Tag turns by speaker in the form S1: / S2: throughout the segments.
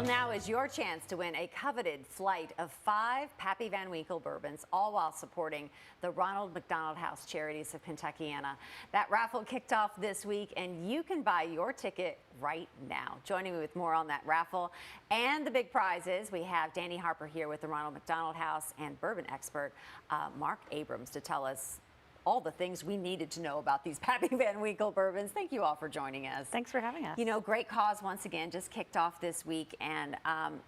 S1: Well, now is your chance to win a coveted flight of 5 Pappy Van Winkle bourbons, all while supporting the Ronald McDonald House Charities of Kentuckiana. That raffle kicked off this week, and you can buy your ticket right now. Joining me with more on that raffle and the big prizes, we have Danny Harper here with the Ronald McDonald House and bourbon expert Mark Abrams to tell us all the things we needed to know about these Pappy Van Winkle bourbons. Thank you all for joining us.
S2: Thanks for having us.
S1: You know, great cause once again, just kicked off this week. And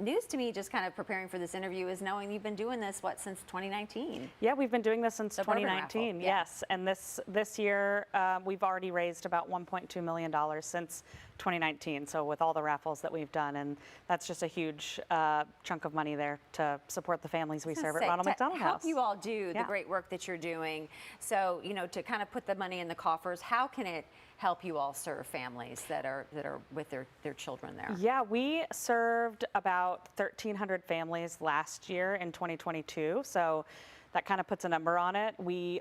S1: news to me, just kind of preparing for this interview, is knowing you've been doing this, what, since 2019?
S2: Yeah, we've been doing this since
S1: The
S2: 2019,
S1: yeah.
S2: yes. And this year, we've already raised about $1.2 million since 2019. So with all the raffles that we've done, and that's just a huge chunk of money there to support the families we serve at Ronald McDonald House.
S1: Help you all do the great work that you're doing. So, you know, to kind of put the money in the coffers, how can it help you all serve families that are with their children there? Yeah,
S2: we served about 1,300 families last year in 2022. So that kind of puts a number on it.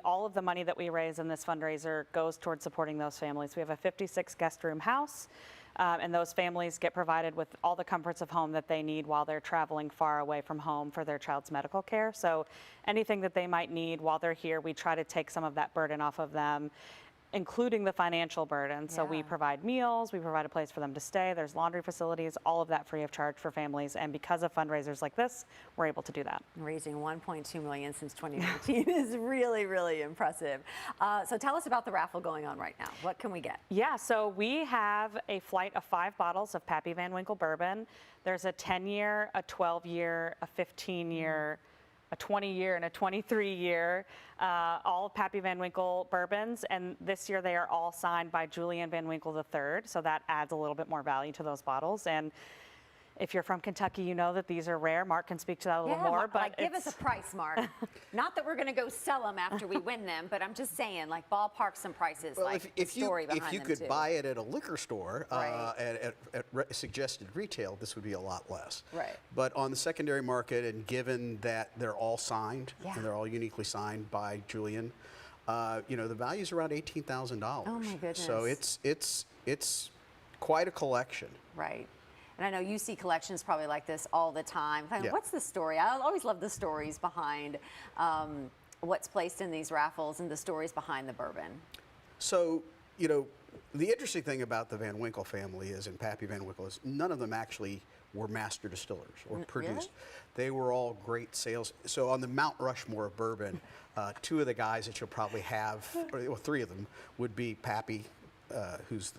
S2: All of the money that we raise in this fundraiser goes towards supporting those families. We have a 56 guest room house, and those families get provided with all the comforts of home that they need while they're traveling far away from home for their child's medical care. So anything that they might need while they're here, we try to take some of that burden off of them, including the financial burden. So we provide meals, we provide a place for them to stay, there's laundry facilities, all of that free of charge for families. And because of fundraisers like this, we're able to do that.
S1: Raising $1.2 million since 2019 is really, really impressive. So tell us about the raffle going on right now. What can we get?
S2: Yeah, so we have a flight of 5 bottles of Pappy Van Winkle bourbon. There's a 10-year, a 12-year, a 15-year, a 20-year and a 23-year, all Pappy Van Winkle bourbons, and this year they are all signed by Julian Van Winkle III, so that adds a little bit more value to those bottles. And if you're from Kentucky, you know that these are rare. Mark can speak to that a little more. But
S1: like, give us a price, Mark. Not that we're going to go sell them after we win them, but I'm just saying, like, ballpark some prices,
S3: well,
S1: like
S3: if
S1: story behind them,
S3: If you could
S1: too.
S3: buy it at a liquor store at suggested retail, this would be a lot less.
S1: Right.
S3: But on the secondary market, and given that they're all signed, and they're all uniquely signed by Julian, you know, the value is around $18,000.
S1: Oh, my goodness.
S3: So it's quite a collection.
S1: Right. And I know you see collections probably like this all the time. What's the story? I always love the stories behind what's placed in these raffles and the stories behind the bourbon.
S3: So, you know, the interesting thing about the Van Winkle family is, and Pappy Van Winkle, is none of them actually were master distillers or produced.
S1: Really?
S3: They were all great sales. So on the Mount Rushmore of bourbon, 2 of the guys that you'll probably have, or 3 of them, would be Pappy, who's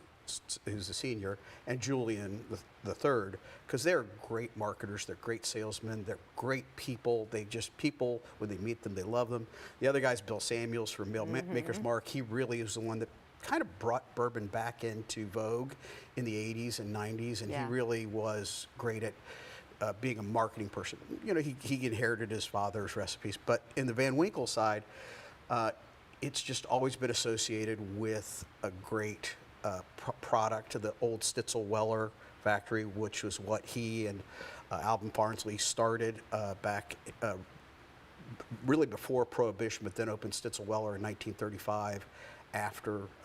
S3: the senior, and Julian the third, because they're great marketers, they're great salesmen, they're great people. People, when they meet them, they love them. The other guy's Bill Samuels from Maker's Mark. He really is the one that kind of brought bourbon back into vogue in the 80s and 90s, and he really was great at being a marketing person. You know, he inherited his father's recipes, but in the Van Winkle side, it's just always been associated with a great product to the old Stitzel Weller factory, which was what he and Alvin Farnsley started back really before Prohibition, but then opened Stitzel Weller in 1935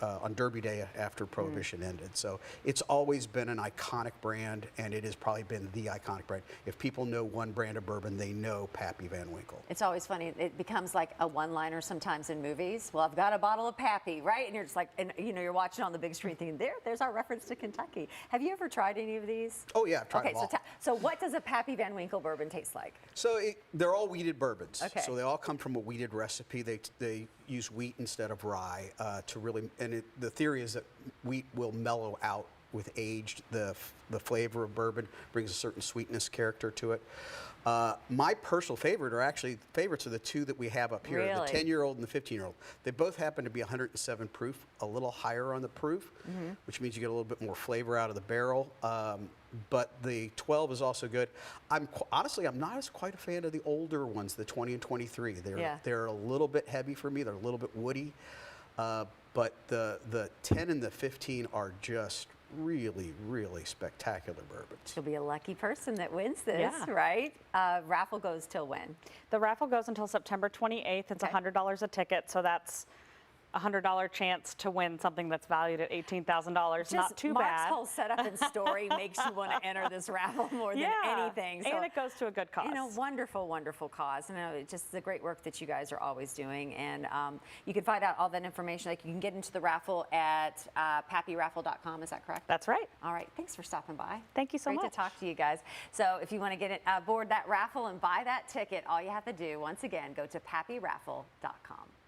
S3: on Derby Day after Prohibition ended. So it's always been an iconic brand, and it has probably been the iconic brand. If people know one brand of bourbon, they know Pappy Van Winkle.
S1: It's always funny. It becomes like a one-liner sometimes in movies. Well, I've got a bottle of Pappy, right? And you're just like, and you know, you're watching on the big screen thinking, there's our reference to Kentucky. Have you ever tried any of these?
S3: Oh yeah, I've tried them all.
S1: So what does a Pappy Van Winkle bourbon taste like?
S3: So they're all wheated bourbons.
S1: Okay.
S3: So they all come from a wheated recipe. They use wheat instead of rye to really, and the theory is that wheat will mellow out with age. The flavor of bourbon brings a certain sweetness character to it. My personal favorite favorites are the 2 that we have up here,
S1: Really?
S3: the 10-year-old and the 15-year-old. They both happen to be 107 proof, a little higher on the proof, which means you get a little bit more flavor out of the barrel. But the 12 is also good. Honestly, I'm not as quite a fan of the older ones, the 20 and 23. They're a little bit heavy for me. They're a little bit woody. But the 10 and the 15 are just really, really spectacular bourbons.
S1: You'll be a lucky person that wins this, right? Raffle goes till when?
S2: The raffle goes until September 28th. It's $100 a ticket, so that's $100 chance to win something that's valued at $18,000. Not too
S1: Mark's
S2: bad.
S1: whole setup and story makes you want to enter this raffle more than anything.
S2: And it goes to a good cause.
S1: You know, wonderful, wonderful cause. It's just the great work that you guys are always doing. And you can find out all that information. Like, you can get into the raffle at pappyraffle.com. Is that correct?
S2: That's right.
S1: All right. Thanks for stopping by.
S2: Thank you so much.
S1: Great to talk to you guys. So if you want to get aboard that raffle and buy that ticket, all you have to do, once again, go to pappyraffle.com.